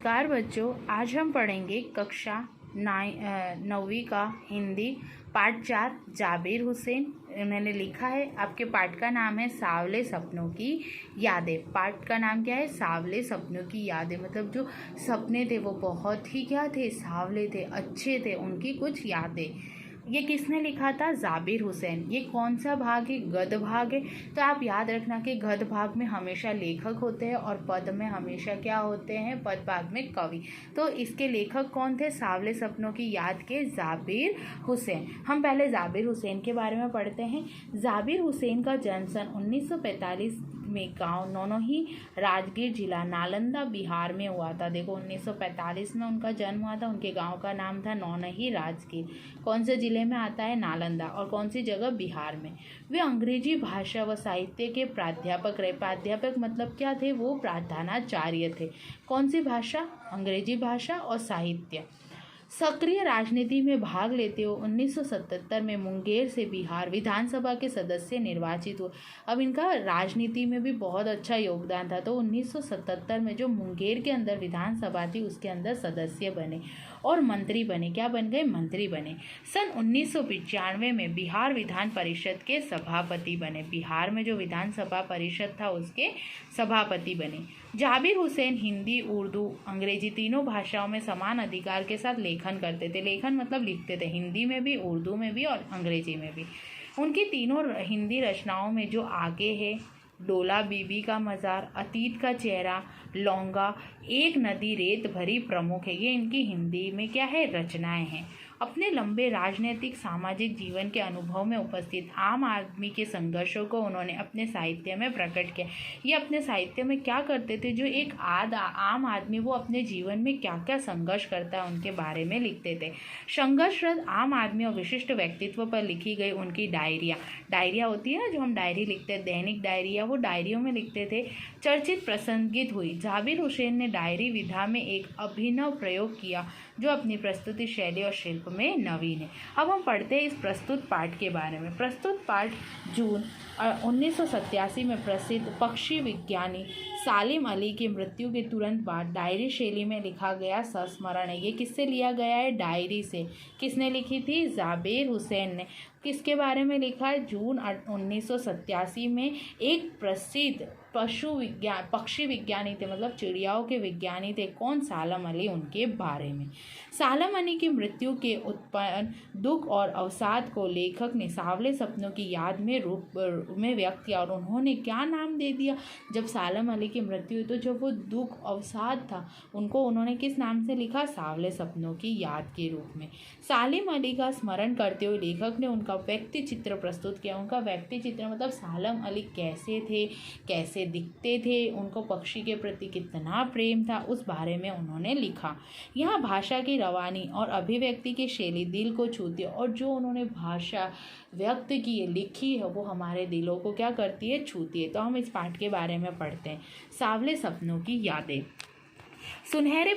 नमस्कार बच्चों, आज हम पढ़ेंगे कक्षा 9वीं का हिंदी पाठ 4 जाबिर हुसैन। उन्होंने लिखा है, आपके पाठ का नाम है सावले सपनों की यादें। पाठ का नाम क्या है? सावले सपनों की यादें। मतलब जो सपने थे वो बहुत ही क्या थे? सावले थे, अच्छे थे, उनकी कुछ यादें। ये किसने लिखा था? जाबिर हुसैन। ये कौन सा भाग है? गद्य भाग है। तो आप याद रखना कि गद्य भाग में हमेशा लेखक होते हैं और पद में हमेशा क्या होते हैं? पद भाग में कवि। तो इसके लेखक कौन थे? सावले सपनों की याद के जाबिर हुसैन। हम पहले जाबिर हुसैन के बारे में पढ़ते हैं। जाबिर हुसैन का जन्म सन 1945 में गांव नौनोही, राजगीर जिला, नालंदा, बिहार में हुआ था। देखो 1945 में उनका जन्म हुआ था। उनके गांव का नाम था नौनोही, राजगीर। कौन से जिले में आता है? नालंदा। और कौन सी जगह? बिहार में। वे अंग्रेजी भाषा व साहित्य के प्राध्यापक रहे। प्राध्यापक मतलब क्या थे? वो प्रधानाचार्य थे। कौन सी भाषा? अंग्रेजी भाषा और साहित्य। सक्रिय राजनीति में भाग लेते हुए 1977 में मुंगेर से बिहार विधानसभा के सदस्य निर्वाचित हुए। अब इनका राजनीति में भी बहुत अच्छा योगदान था। तो 1977 में जो मुंगेर के अंदर विधानसभा थी उसके अंदर सदस्य बने और मंत्री बने। क्या बन गए? मंत्री बने। सन 1995 में बिहार विधान परिषद के सभापति बने। बिहार में जो विधानसभा परिषद था उसके सभापति बने। जाबिर हुसैन हिंदी, उर्दू, अंग्रेजी तीनों भाषाओं में समान अधिकार के साथ लेखन करते थे। लेखन मतलब लिखते थे, हिंदी में भी, उर्दू में भी और अंग्रेजी में भी। उनकी तीनों हिंदी रचनाओं में जो आगे है, डोला बीबी का मज़ार, अतीत का चेहरा, लौंगा, एक नदी रेत भरी प्रमुख है। ये इनकी हिंदी में क्या है? रचनाएं हैं। अपने लंबे राजनीतिक सामाजिक जीवन के अनुभव में उपस्थित आम आदमी के संघर्षों को उन्होंने अपने साहित्य में प्रकट किया। ये अपने साहित्य में क्या करते थे? जो एक आम आदमी वो अपने जीवन में क्या क्या संघर्ष करता है उनके बारे में लिखते थे। संघर्षरत आम आदमी और विशिष्ट व्यक्तित्व पर लिखी गई उनकी डायरिया होती है ना, जो हम डायरी लिखते हैं, दैनिक डायरिया, वो डायरियों में लिखते थे। चर्चित प्रसंगित हुई। जाबिर हुसैन ने डायरी विधा में एक अभिनव प्रयोग किया जो अपनी प्रस्तुति शैली और शिल्प में नवीन है। अब हम पढ़ते हैं इस प्रस्तुत पाठ के बारे में। प्रस्तुत पाठ जून 1987 में प्रसिद्ध पक्षी विज्ञानी सालिम अली की मृत्यु के तुरंत बाद डायरी शैली में लिखा गया संस्मरण है। ये किससे लिया गया है? डायरी से। किसने लिखी थी? जाबिर हुसैन ने। किसके बारे में लिखा है? जून 1987 में एक प्रसिद्ध पक्षी विज्ञानी थे, मतलब चिड़ियाओं के विज्ञानी थे। कौन? सालम अली। उनके बारे में। सालम अली की मृत्यु के उत्पन्न दुख और अवसाद को लेखक ने सावले सपनों की याद में रूप में व्यक्त किया। और उन्होंने क्या नाम दे दिया? जब सालम अली की मृत्यु हुई तो जब वो दुख अवसाद था उनको उन्होंने किस नाम से लिखा? सावले सपनों की याद के रूप में। सालिम अली का स्मरण करते हुए लेखक ने उनका व्यक्ति चित्र प्रस्तुत किया। उनका व्यक्ति चित्र मतलब सालम अली कैसे थे, कैसे दिखते थे, उनको पक्षी के प्रति कितना प्रेम था, उस बारे में उन्होंने लिखा। यहाँ भाषा की रवानी और अभिव्यक्ति की शैली दिल को छूती है और जो उन्होंने भाषा व्यक्त की है, लिखी है, वो हमारे दिलों को क्या करती है? छूती है। तो हम इस पाठ के बारे में पढ़ते हैं। सावले सपनों की यादें। सुनहरे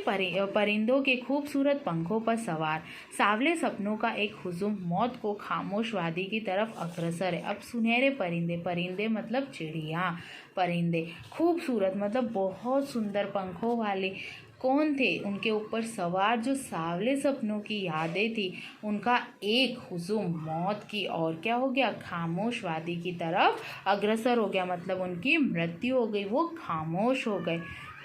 परिंदों के खूबसूरत पंखों पर सवार सावले सपनों का एक हुजूम मौत को खामोश वादी की तरफ अग्रसर है। अब सुनहरे परिंदे मतलब चिड़िया, परिंदे खूबसूरत मतलब बहुत सुंदर पंखों वाले कौन थे? उनके ऊपर सवार जो सावले सपनों की यादें थी, उनका एक हुजूम मौत की और क्या हो गया? खामोश वादी की तरफ अग्रसर हो गया। मतलब उनकी मृत्यु हो गई, वो खामोश हो गए।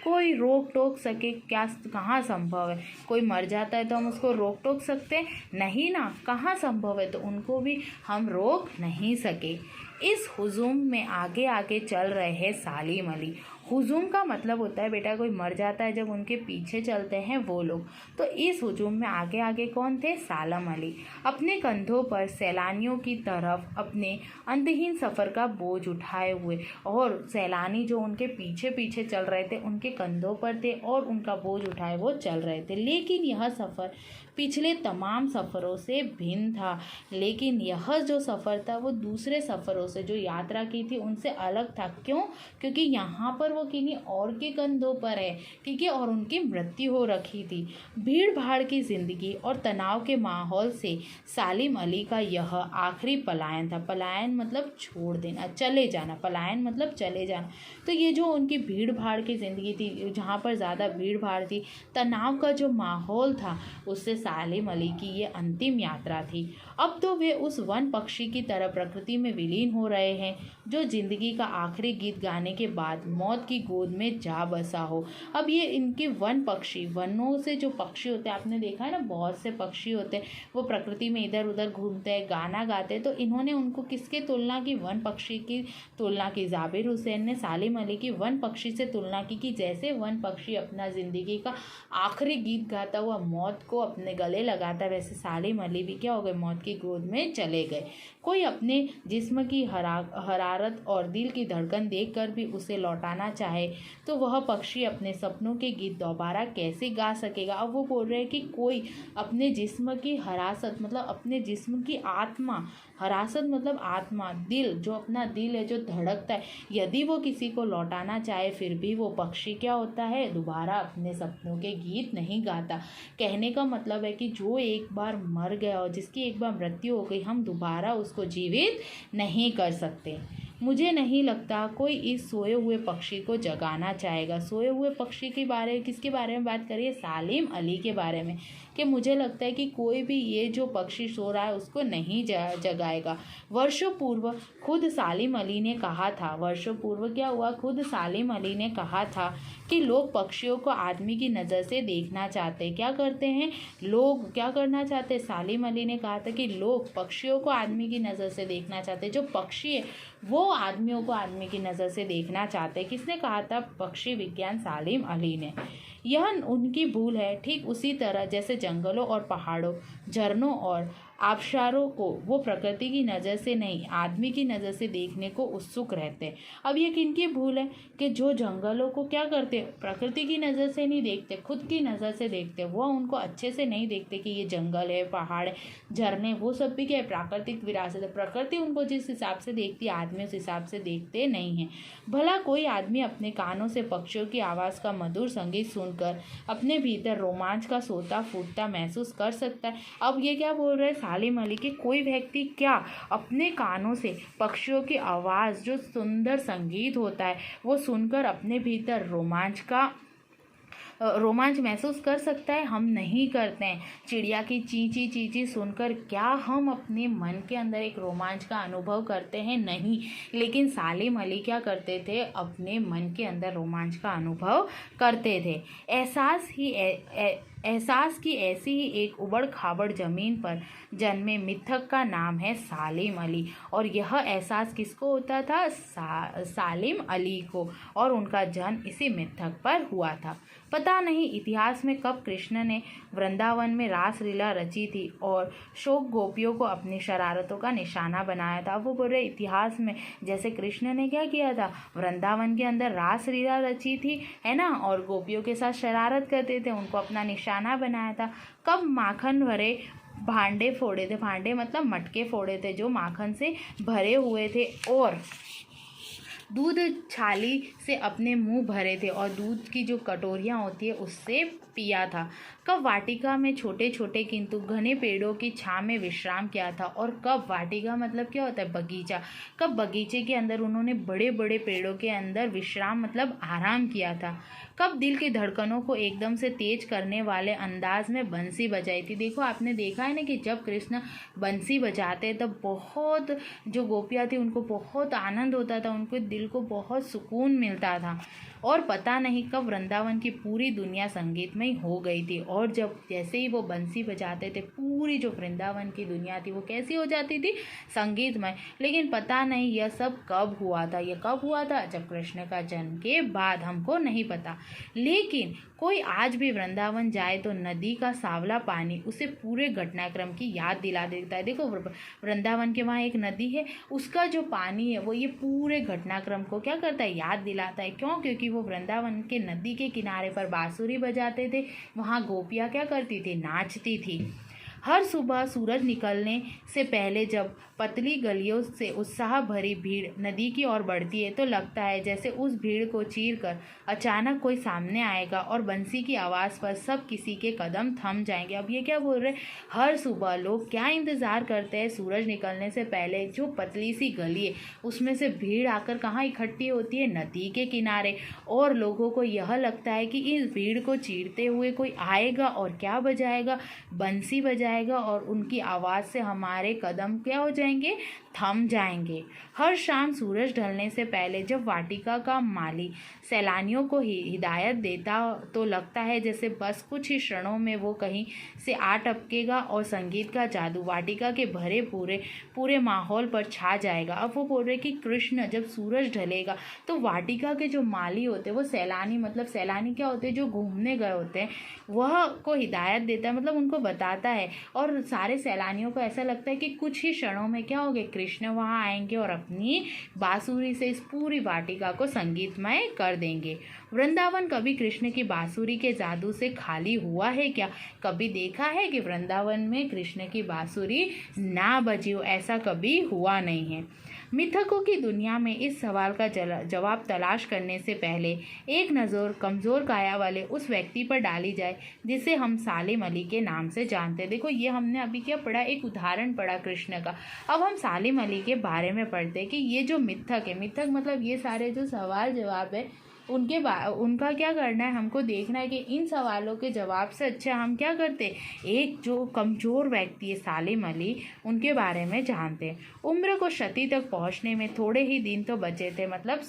कोई रोक टोक सके क्या? कहाँ संभव है? कोई मर जाता है तो हम उसको रोक टोक सकते? नहीं ना। कहाँ संभव है? तो उनको भी हम रोक नहीं सके। इस हुजूम में आगे आगे चल रहे हैं सालिम अली। हुजूम का मतलब होता है बेटा कोई मर जाता है जब उनके पीछे चलते हैं वो लोग। तो इस हुजूम में आगे आगे कौन थे? सालम अली। अपने कंधों पर सैलानियों की तरफ अपने अंतहीन सफ़र का बोझ उठाए हुए, और सैलानी जो उनके पीछे पीछे चल रहे थे उनके कंधों पर थे और उनका बोझ उठाए वो चल रहे थे। लेकिन यह सफ़र पिछले तमाम सफ़रों से भिन्न था। लेकिन यह जो सफ़र था वो दूसरे सफ़रों से जो यात्रा की थी उनसे अलग था। क्यों? क्योंकि यहाँ पर वो वो किन्हीं और के कंधों पर है, ठीक है, और उनकी मृत्यु हो रखी थी। भीड़ भाड़ की जिंदगी और तनाव के माहौल से सालिम अली का यह आखिरी पलायन था। पलायन मतलब छोड़ देना, चले जाना, पलायन मतलब चले जाना। तो ये जो उनकी भीड़ भाड़ की ज़िंदगी थी, जहाँ पर ज़्यादा भीड़ भाड़ थी, तनाव का जो माहौल था, उससे सालिम अली की ये अंतिम यात्रा थी। अब तो वे उस वन पक्षी की तरह प्रकृति में विलीन हो रहे हैं जो जिंदगी का आखिरी गीत गाने के बाद मौत की गोद में जा बसा हो। अब ये इनके वन पक्षी, वनों से जो पक्षी होते हैं, आपने देखा है ना, बहुत से पक्षी होते हैं, वो प्रकृति में इधर उधर घूमते हैं, गाना गाते हैं। तो इन्होंने उनको किसके तुलना की? वन पक्षी की तुलना की। जाबिर हुसैन ने सालिम अली की वन पक्षी से तुलना की कि जैसे वन पक्षी अपना जिंदगी का आखिरी गीत गाता हुआ मौत को अपने गले लगाता है, वैसे सालिम अली भी क्या हो गए? मौत की गोद में चले गए। कोई अपने जिस्म की हरारत और दिल की धड़कन देखकर भी उसे लौटाना चाहे तो वह पक्षी अपने सपनों के गीत दोबारा कैसे गा सकेगा? अब वो बोल रहे हैं कि कोई अपने जिस्म की हरासत मतलब अपने जिस्म की आत्मा, हरासत मतलब आत्मा, दिल, जो अपना दिल है जो धड़कता है, यदि वो किसी को लौटाना चाहे फिर भी वो पक्षी क्या होता है? दोबारा अपने सपनों के गीत नहीं गाता। कहने का मतलब है कि जो एक बार मर गया और जिसकी एक बार मृत्यु हो गई, हम दोबारा उसको जीवित नहीं कर सकते। मुझे नहीं लगता कोई इस सोए हुए पक्षी को जगाना चाहेगा। सोए हुए पक्षी के बारे किसके बारे में बात करिए? सालिम अली के बारे में, कि मुझे लगता है कि कोई भी ये जो पक्षी सो रहा है उसको नहीं जगाएगा। वर्षों पूर्व खुद सालिम अली ने कहा था, वर्षों पूर्व क्या हुआ? खुद सालिम अली ने कहा था कि लोग पक्षियों को आदमी की नज़र से देखना चाहते। क्या करते हैं लोग? क्या करना चाहते? सालिम अली ने कहा था कि लोग पक्षियों को आदमी की नज़र से देखना चाहते। जो पक्षी है वो आदमियों को आदमी की नज़र से देखना चाहते। किसने कहा था? पक्षी विज्ञान सालिम अली ने। यह उनकी भूल है, ठीक उसी तरह जैसे जंगलों और पहाड़ों, झरनों और आबशारों को वो प्रकृति की नज़र से नहीं आदमी की नज़र से देखने को उत्सुक रहते हैं। अब ये किनकी भूल है कि जो जंगलों को क्या करते? प्रकृति की नज़र से नहीं देखते, खुद की नज़र से देखते। वो उनको अच्छे से नहीं देखते कि ये जंगल है, पहाड़ है, झरने, वो सब भी क्या है? प्राकृतिक विरासत है। प्रकृति उनको जिस हिसाब से देखती है, आदमी उस हिसाब से देखते नहीं हैं। भला कोई आदमी अपने कानों से पक्षियों की आवाज़ का मधुर संगीत सुनकर अपने भीतर रोमांच का सोता फूटता महसूस कर सकता है? अब ये क्या बोल रहे हैं सालिम अली कि कोई व्यक्ति क्या अपने कानों से पक्षियों की आवाज़, जो सुंदर संगीत होता है, वो सुनकर अपने भीतर रोमांच महसूस कर सकता है? हम नहीं करते हैं। चिड़िया की चींची चींची सुनकर क्या हम अपने मन के अंदर एक रोमांच का अनुभव करते हैं? नहीं। लेकिन सालिम अली क्या करते थे? अपने मन के अंदर रोमांच का अनुभव करते थे। एहसास की ऐसी ही एक उबड़ खाबड़ ज़मीन पर जन्मे मिथक का नाम है सालिम अली। और यह एहसास किसको होता था? सालिम अली को। और उनका जन्म इसी मिथक पर हुआ था। पता नहीं इतिहास में कब कृष्ण ने वृंदावन में रासलीला रची थी और शोक गोपियों को अपनी शरारतों का निशाना बनाया था। वो बोल रहे इतिहास में जैसे कृष्ण ने क्या किया था? वृंदावन के अंदर रासलीला रची थी, है ना, और गोपियों के साथ शरारत करते थे, उनको अपना निशाना बनाया था। कब माखन भरे भांडे फोड़े थे, भांडे मतलब मटके फोड़े थे जो माखन से भरे हुए थे, और दूध छाली से अपने मुंह भरे थे और दूध की जो कटोरियाँ होती है उससे पिया था। कब वाटिका में छोटे छोटे किंतु घने पेड़ों की छांव में विश्राम किया था। और कब वाटिका मतलब क्या होता है? बगीचा। कब बगीचे के अंदर उन्होंने बड़े बड़े पेड़ों के अंदर विश्राम मतलब आराम किया था। कब दिल की धड़कनों को एकदम से तेज करने वाले अंदाज में बंसी बजाई थी। देखो आपने देखा है ना कि जब कृष्ण बंसी बजाते तब बहुत जो गोपियाँ थी उनको बहुत आनंद होता था, उनको दिल को बहुत सुकून मिलता था। और पता नहीं कब वृंदावन की पूरी दुनिया संगीतमय हो गई थी। और जब जैसे ही वो बंसी बजाते थे पूरी जो वृंदावन की दुनिया थी वो कैसी हो जाती थी? संगीतमय। लेकिन पता नहीं यह सब कब हुआ था? यह कब हुआ था? जब कृष्ण का जन्म के बाद, हमको नहीं पता। लेकिन कोई आज भी वृंदावन जाए तो नदी का सांवला पानी उसे पूरे घटनाक्रम की याद दिला देता है। देखो वृंदावन के वहाँ एक नदी है, उसका जो पानी है वो ये पूरे घटनाक्रम को क्या करता है? याद दिलाता है। क्यों? क्योंकि वो वृंदावन के नदी के किनारे पर बांसुरी बजाते थे, वहाँ गोपियाँ क्या करती थी? नाचती थी। हर सुबह सूरज निकलने से पहले जब पतली गलियों से उत्साह भरी भीड़ नदी की ओर बढ़ती है तो लगता है जैसे उस भीड़ को चीर कर अचानक कोई सामने आएगा और बंसी की आवाज़ पर सब किसी के कदम थम जाएंगे। अब ये क्या बोल रहे हैं, हर सुबह लोग क्या इंतज़ार करते हैं, सूरज निकलने से पहले जो पतली सी गली है उसमें से भीड़ आकर कहाँ इकट्ठी होती है, नदी के किनारे। और लोगों को यह लगता है कि इस भीड़ को चीरते हुए कोई आएगा और क्या बजाएगा, बंसी बजाएगा और उनकी आवाज़ से हमारे कदम क्या हो जाएंगे, थम जाएंगे। हर शाम सूरज ढलने से पहले जब वाटिका का माली सैलानियों को हिदायत देता तो लगता है जैसे बस कुछ ही क्षणों में वो कहीं से आ टपकेगा और संगीत का जादू वाटिका के भरे पूरे माहौल पर छा जाएगा। अब वो बोल रहे कि कृष्ण जब सूरज ढलेगा तो वाटिका के जो माली होते हैं वो सैलानी, मतलब सैलानी क्या होते हैं, जो घूमने गए होते हैं, वह को हिदायत देता है, मतलब उनको बताता है। और सारे सैलानियों को ऐसा लगता है कि कुछ ही क्षणों में क्या होगे, कृष्ण वहाँ आएंगे और अपनी बांसुरी से इस पूरी वाटिका को संगीतमय कर देंगे। वृंदावन कभी कृष्ण की बांसुरी के जादू से खाली हुआ है क्या? कभी देखा है कि वृंदावन में कृष्ण की बांसुरी ना बजी हो? ऐसा कभी हुआ नहीं है। मिथकों की दुनिया में इस सवाल का जवाब तलाश करने से पहले एक नज़र कमज़ोर काया वाले उस व्यक्ति पर डाली जाए जिसे हम सालिम अली के नाम से जानते हैं। देखो ये हमने अभी क्या पढ़ा, एक उदाहरण पढ़ा कृष्ण का। अब हम सालिम अली के बारे में पढ़ते हैं कि ये जो मिथक है, मिथक मतलब ये सारे जो सवाल जवाब है उनका क्या करना है, हमको देखना है कि इन सवालों के जवाब से अच्छा हम क्या करते, एक जो कमज़ोर व्यक्ति है सालिम अली, उनके बारे में जानते हैं। उम्र को क्षति तक पहुंचने में थोड़े ही दिन तो बचे थे, मतलब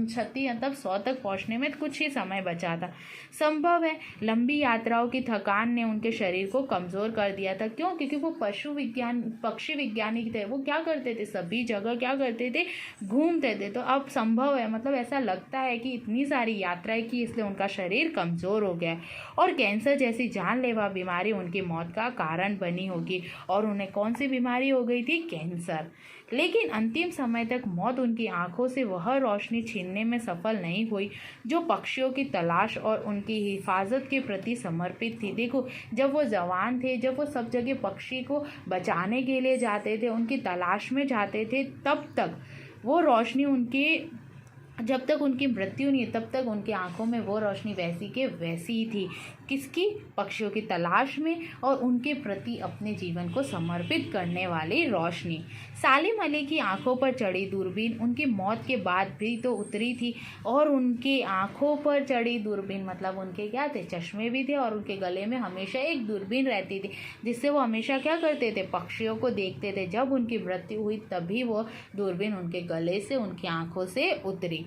क्षति मतलब 100 तक पहुंचने में कुछ ही समय बचा था। संभव है लंबी यात्राओं की थकान ने उनके शरीर को कमज़ोर कर दिया था। क्यों? क्योंकि वो पक्षी वैज्ञानिक थे। वो क्या करते थे, सभी जगह क्या करते थे, घूमते थे। तो अब संभव है, मतलब ऐसा लगता है कि इतनी सारी यात्राएं की इसलिए उनका शरीर कमज़ोर हो गया है और कैंसर जैसी जानलेवा बीमारी उनकी मौत का कारण बनी होगी। और उन्हें कौन सी बीमारी हो गई थी, कैंसर। लेकिन अंतिम समय तक मौत उनकी आंखों से वह रोशनी छीनने में सफल नहीं हुई जो पक्षियों की तलाश और उनकी हिफाजत के प्रति समर्पित थी। देखो जब वो जवान थे, जब वो सब जगह पक्षी को बचाने के लिए जाते थे, उनकी तलाश में जाते थे, तब तक वो रोशनी उनकी, जब तक उनकी मृत्यु नहीं तब तक उनकी आंखों में वो रोशनी वैसी के वैसी ही थी। किसकी? पक्षियों की तलाश में और उनके प्रति अपने जीवन को समर्पित करने वाली रोशनी। सालिम अली की आंखों पर चढ़ी दूरबीन उनकी मौत के बाद भी तो उतरी थी और उनकी आंखों पर चढ़ी दूरबीन मतलब उनके क्या थे, चश्मे भी थे और उनके गले में हमेशा एक दूरबीन रहती थी जिससे वो हमेशा क्या करते थे, पक्षियों को देखते थे। जब उनकी मृत्यु हुई तभी वो दूरबीन उनके गले से, उनकी आंखों से उतरी।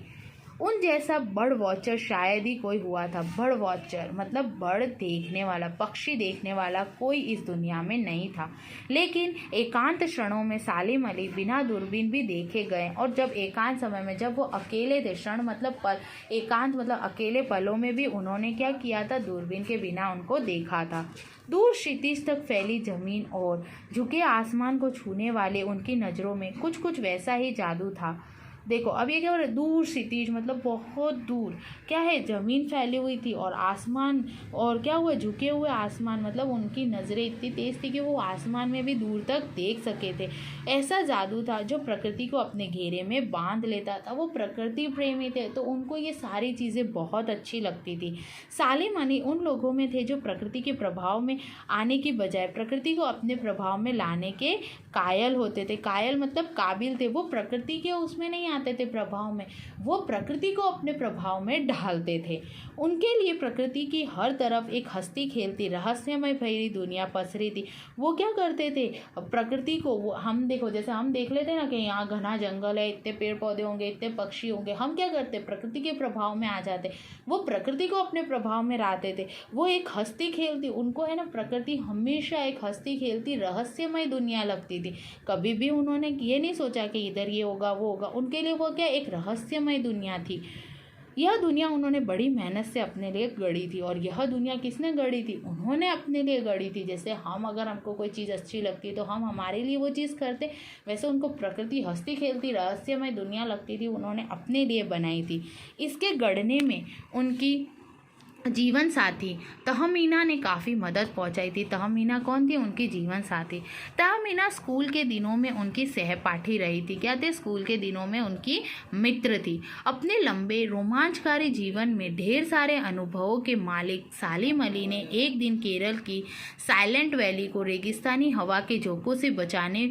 उन जैसा बर्ड वॉचर शायद ही कोई हुआ था। बर्ड वॉचर मतलब बर्ड देखने वाला, पक्षी देखने वाला कोई इस दुनिया में नहीं था। लेकिन एकांत क्षणों में सालिम अली बिना दूरबीन भी देखे गए और जब एकांत समय में, जब वो अकेले थे, क्षण मतलब पल, एकांत मतलब अकेले पलों में भी उन्होंने क्या किया था, दूरबीन के बिना उनको देखा था। दूर क्षितिज तक फैली जमीन और झुके आसमान को छूने वाले उनकी नज़रों में कुछ वैसा ही जादू था। देखो अब ये क्या हो रहा है, दूर क्षितिज मतलब बहुत दूर, क्या है, ज़मीन फैली हुई थी और आसमान, और क्या हुआ, झुके हुए आसमान, मतलब उनकी नज़रें इतनी तेज़ थी कि वो आसमान में भी दूर तक देख सके थे। ऐसा जादू था जो प्रकृति को अपने घेरे में बांध लेता था। वो प्रकृति प्रेमी थे तो उनको ये सारी चीज़ें बहुत अच्छी लगती थी। सालिम अली उन लोगों में थे जो प्रकृति के प्रभाव में आने की बजाय प्रकृति को अपने प्रभाव में लाने के कायल होते थे। कायल मतलब काबिल थे। वो प्रकृति के उसमें नहीं आते थे प्रभाव में, वो प्रकृति को अपने प्रभाव में ढालते थे। उनके लिए प्रकृति की हर तरफ एक हंसती खेलती रहस्यमय भरी दुनिया पसरी थी। वो क्या करते थे, प्रकृति को, वो हम देखो जैसे हम देख लेते ना कि यहाँ घना जंगल है, इतने पेड़ पौधे होंगे, इतने पक्षी होंगे, हम क्या करते, प्रकृति के प्रभाव में आ जाते। वो प्रकृति को अपने प्रभाव में लाते थे। वो एक हंसती खेलती, उनको है ना, प्रकृति हमेशा एक हंसती खेलती रहस्यमय दुनिया लगती थी। कभी भी उन्होंने ये नहीं सोचा कि इधर ये होगा वो होगा, उनके लिए वो क्या, एक रहस्यमय दुनिया थी। यह दुनिया उन्होंने बड़ी मेहनत से अपने लिए गढ़ी थी। और यह दुनिया किसने गढ़ी थी, उन्होंने अपने लिए गढ़ी थी। जैसे हम, अगर हमको कोई चीज़ अच्छी लगती तो हम हमारे लिए वो चीज़ करते, वैसे उनको प्रकृति हंसती खेलती रहस्यमय दुनिया लगती थी, उन्होंने अपने लिए बनाई थी। इसके गढ़ने में उनकी जीवन साथी तहमीना ने काफ़ी मदद पहुंचाई थी। तहमीना कौन थी? उनकी जीवन साथी। तहमीना स्कूल के दिनों में उनकी सहपाठी रही थी। क्या थे? स्कूल के दिनों में उनकी मित्र थी। अपने लंबे रोमांचकारी जीवन में ढेर सारे अनुभवों के मालिक सालिम अली ने एक दिन केरल की साइलेंट वैली को रेगिस्तानी हवा के झोंकों से बचाने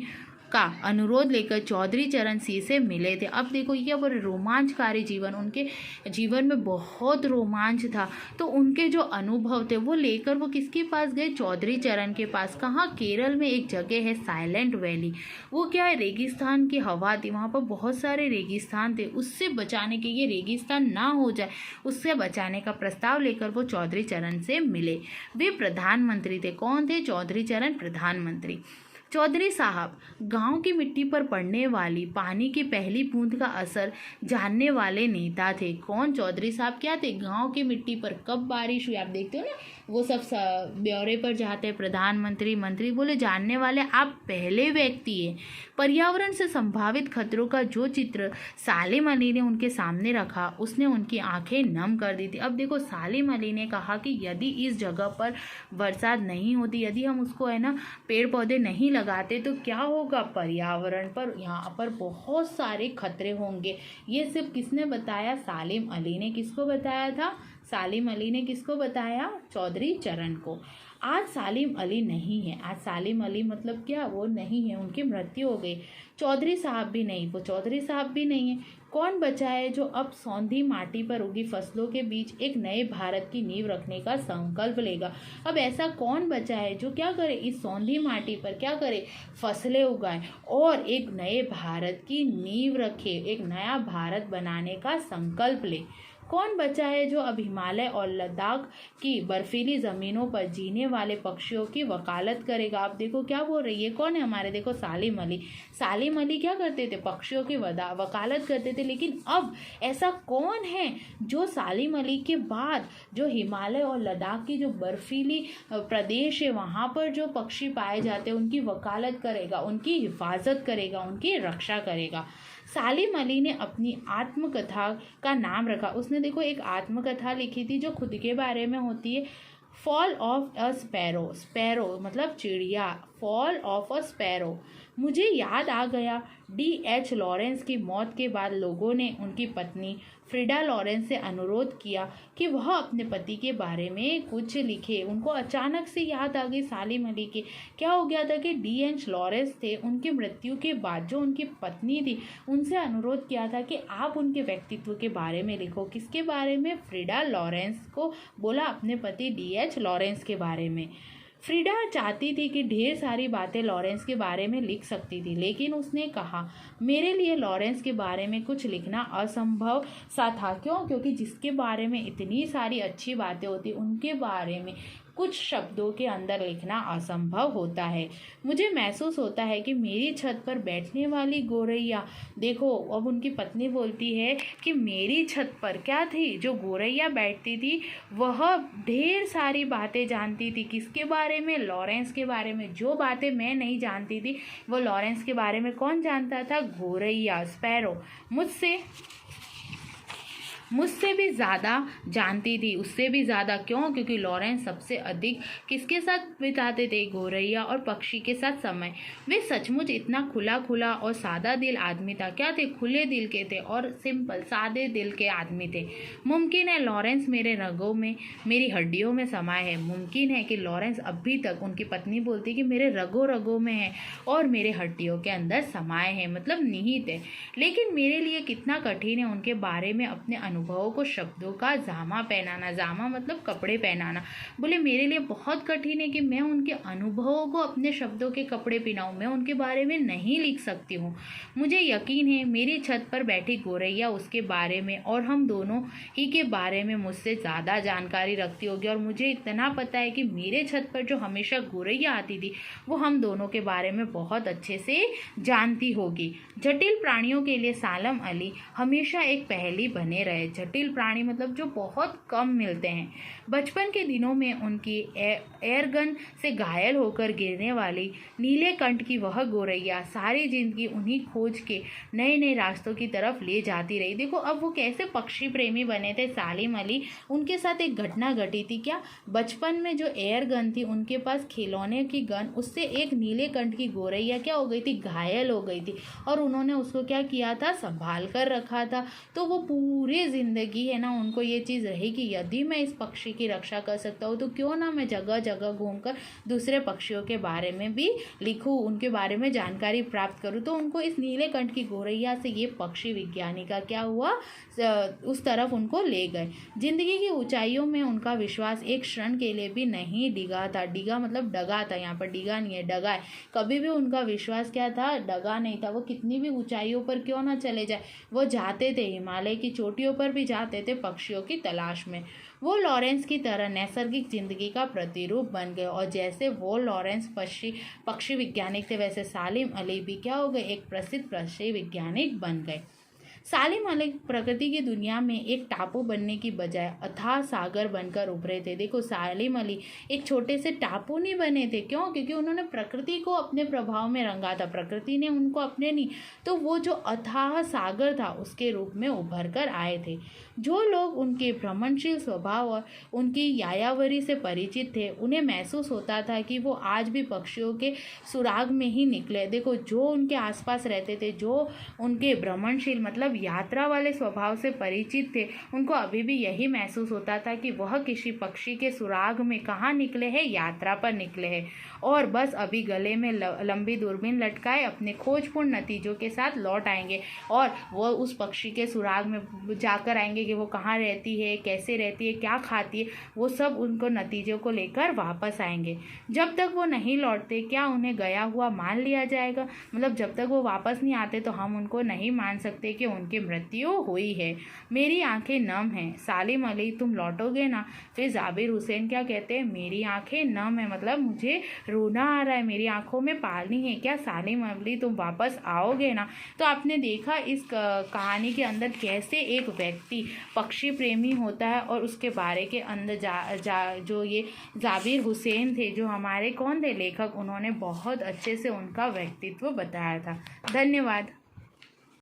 का अनुरोध लेकर चौधरी चरण सिंह से मिले थे। अब देखो ये बड़े रोमांचकारी जीवन, उनके जीवन में बहुत रोमांच था, तो उनके जो अनुभव थे वो लेकर वो किसके पास गए? चौधरी चरण के पास। कहाँ? केरल में एक जगह है साइलेंट वैली। वो क्या है? रेगिस्तान की हवा थी, वहाँ पर बहुत सारे रेगिस्तान थे, उससे बचाने के, ये रेगिस्तान ना हो जाए उससे बचाने का प्रस्ताव लेकर वो चौधरी चरण से मिले। वे प्रधानमंत्री थे। कौन थे? चौधरी चरण प्रधानमंत्री। चौधरी साहब गांव की मिट्टी पर पड़ने वाली पानी की पहली बूंद का असर जानने वाले नेता थे। कौन? चौधरी साहब क्या थे? गांव की मिट्टी पर कब बारिश हुई, आप देखते हो ना, वो सब ब्यौरे पर जाते हैं प्रधानमंत्री, मंत्री, बोले जानने वाले आप पहले व्यक्ति हैं। पर्यावरण से संभावित खतरों का जो चित्र सालिम अली ने उनके सामने रखा उसने उनकी आंखें नम कर दी थी। अब देखो सालिम अली ने कहा कि यदि इस जगह पर बरसात नहीं होती, यदि हम उसको है ना पेड़ पौधे नहीं लगाते तो क्या होगा? पर्यावरण पर यहाँ पर बहुत सारे खतरे होंगे। ये सिर्फ किसने बताया? सालिम अली ने। किसको बताया था? सालिम अली ने किसको बताया? चौधरी चरण को। आज सालिम अली नहीं है। आज सालिम अली मतलब क्या? वो नहीं है, उनकी मृत्यु हो गई। चौधरी साहब भी नहीं, वो चौधरी साहब भी नहीं है। कौन बचा है जो अब सौंधी माटी पर उगी फसलों के बीच एक नए भारत की नींव रखने का संकल्प लेगा? अब ऐसा कौन बचा है जो क्या करे? इस सौंधी माटी पर क्या करे? फसलें उगाए और एक नए भारत की नींव रखे, एक नया भारत बनाने का संकल्प ले। कौन बचा है जो अब हिमालय और लद्दाख की बर्फीली ज़मीनों पर जीने वाले पक्षियों की वकालत करेगा? आप देखो क्या बोल रही है, कौन है हमारे? देखो सालिम अली। सालिम अली क्या करते थे? पक्षियों की वकालत करते थे। लेकिन अब ऐसा कौन है जो सालिम अली के बाद जो हिमालय और लद्दाख की जो बर्फीली प्रदेश है वहाँ पर जो पक्षी पाए जाते हैं उनकी वकालत करेगा, उनकी हिफाजत करेगा, उनकी रक्षा करेगा? सालिम अली ने अपनी आत्मकथा का नाम रखा, उसने देखो एक आत्मकथा लिखी थी जो खुद के बारे में होती है, fall of a sparrow. Sparrow मतलब चिड़िया, फॉल ऑफ अ स्पैरो। मुझे याद आ गया D.H. लॉरेंस की मौत के बाद लोगों ने उनकी पत्नी फ्रीडा लॉरेंस से अनुरोध किया कि वह अपने पति के बारे में कुछ लिखे। उनको अचानक से याद आ गई सालिम अली के। क्या हो गया था कि D.H. लॉरेंस थे, उनकी मृत्यु के बाद जो उनकी पत्नी थी उनसे अनुरोध किया था कि आप उनके व्यक्तित्व के बारे में लिखो। किसके बारे में? फ्रीडा लॉरेंस को बोला अपने पति D.H. लॉरेंस के बारे में। फ्रीडा चाहती थी कि ढेर सारी बातें लॉरेंस के बारे में लिख सकती थी, लेकिन उसने कहा मेरे लिए लॉरेंस के बारे में कुछ लिखना असंभव सा था। क्यों? क्योंकि जिसके बारे में इतनी सारी अच्छी बातें होती उनके बारे में कुछ शब्दों के अंदर लिखना असंभव होता है। मुझे महसूस होता है कि मेरी छत पर बैठने वाली गोरैया, देखो अब उनकी पत्नी बोलती है कि मेरी छत पर क्या थी? जो गोरैया बैठती थी वह ढेर सारी बातें जानती थी। किसके बारे में? लॉरेंस के बारे में। जो बातें मैं नहीं जानती थी वो लॉरेंस के बारे में कौन जानता था? गोरैया, स्पैरो। मुझसे भी ज़्यादा जानती थी, उससे भी ज़्यादा। क्यों? क्योंकि लॉरेंस सबसे अधिक किसके साथ बिताते थे? गोरैया और पक्षी के साथ समय। वे सचमुच इतना खुला खुला और सादा दिल आदमी था। क्या थे? खुले दिल के थे और सिंपल सादे दिल के आदमी थे। मुमकिन है लॉरेंस मेरे रगों में, मेरी हड्डियों में समाये है। मुमकिन है कि लॉरेंस अभी तक, उनकी पत्नी बोलती कि मेरे रगों रगों में है और मेरे हड्डियों के अंदर समाये है, मतलब निहित है। लेकिन मेरे लिए कितना कठिन है उनके बारे में अपने अनुभवों को शब्दों का जामा पहनाना। जामा मतलब कपड़े पहनाना। बोले मेरे लिए बहुत कठिन है कि मैं उनके अनुभवों को अपने शब्दों के कपड़े पहनाऊं। मैं उनके बारे में नहीं लिख सकती हूँ। मुझे यकीन है मेरी छत पर बैठी गोरैया उसके बारे में और हम दोनों ही के बारे में मुझसे ज़्यादा जानकारी रखती होगी। और मुझे इतना पता है कि मेरे छत पर जो हमेशा गोरैया आती थी वो हम दोनों के बारे में बहुत अच्छे से जानती होगी। जटिल प्राणियों के लिए सालिम अली हमेशा एक पहेली बने रहे। गए। जटिल प्राणी मतलब जो बहुत कम मिलते हैं। बचपन के दिनों में उनकी एयरगन से घायल होकर गिरने वाली नीलेकंठ की वह गोरैया सारी जिंदगी उन्हीं खोज के नए नए रास्तों की तरफ ले जाती रही। देखो अब वो कैसे पक्षी प्रेमी बने थे सालिम अली। उनके साथ एक घटना घटी थी। क्या? बचपन में जो एयर गन थी उनके पास खिलौने की गन, उससे एक नीलेकंठ की गोरैया क्या हो गई थी, घायल हो गई थी। और उन्होंने उसको क्या किया था, संभाल कर रखा था। तो वो पूरी जिंदगी है ना उनको ये चीज़ रही कि यदि मैं इस पक्षी की रक्षा कर सकता हूँ तो क्यों ना मैं जगह जगह घूमकर दूसरे पक्षियों के बारे में भी लिखूँ, उनके बारे में जानकारी प्राप्त करूँ। तो उनको इस नीलेकंठ की गोरैया से ये पक्षी विज्ञानी का क्या हुआ, उस तरफ उनको ले गए। जिंदगी की ऊंचाइयों में उनका विश्वास एक क्षण के लिए भी नहीं डिगा था। डिगा मतलब डगा था, यहाँ पर डिगा नहीं है, डगा है। कभी भी उनका विश्वास क्या था, डगा नहीं था। वो कितनी भी ऊंचाइयों पर क्यों ना चले जाए, वो जाते थे, हिमालय की चोटियों पर भी जाते थे पक्षियों की तलाश में। वो लॉरेंस की तरह नैसर्गिक जिंदगी का प्रतिरूप बन गए। और जैसे वो लॉरेंस पक्षी वैज्ञानिक थे, वैसे सालिम अली भी क्या हो गए, एक प्रसिद्ध पक्षी वैज्ञानिक बन गए। सालिम अली प्रकृति की दुनिया में एक टापू बनने की बजाय अथाह सागर बनकर उभरे थे। देखो सालिम अली एक छोटे से टापू नहीं बने थे। क्यों? क्योंकि उन्होंने प्रकृति को अपने प्रभाव में रंगा था, प्रकृति ने उनको अपने नहीं। तो वो जो अथाह सागर था उसके रूप में उभर कर आए थे। जो लोग उनके भ्रमणशील स्वभाव और उनकी यायावरी से परिचित थे, उन्हें महसूस होता था कि वो आज भी पक्षियों के सुराग में ही निकले। देखो जो उनके आसपास रहते थे, जो उनके भ्रमणशील मतलब यात्रा वाले स्वभाव से परिचित थे, उनको अभी भी यही महसूस होता था कि वह किसी पक्षी के सुराग में कहाँ निकले हैं, यात्रा पर निकले हैं। और बस अभी गले में लंबी दूरबीन लटकाए अपने खोजपूर्ण नतीजों के साथ लौट आएंगे और वो उस पक्षी के सुराग में जाकर आएंगे कि वो कहाँ रहती है, कैसे रहती है, क्या खाती है, वो सब उनको नतीजों को लेकर वापस आएंगे। जब तक वो नहीं लौटते क्या उन्हें गया हुआ मान लिया जाएगा? मतलब जब तक वो वापस नहीं आते तो हम उनको नहीं मान सकते कि उनकी मृत्यु हुई है। मेरी आंखें नम हैं। सालिम अली तुम लौटोगे ना? फिर जाबिर हुसैन क्या कहते हैं, मेरी आंखें नम है मतलब मुझे रोना आ रहा है, मेरी आंखों में पानी है। क्या सालिम अली तुम वापस आओगे ना? तो आपने देखा इस कहानी के अंदर कैसे एक व्यक्ति पक्षी प्रेमी होता है और उसके बारे के अंदर जो ये जाबिर हुसैन थे, जो हमारे कौन थे लेखक, उन्होंने बहुत अच्छे से उनका व्यक्तित्व बताया था। धन्यवाद।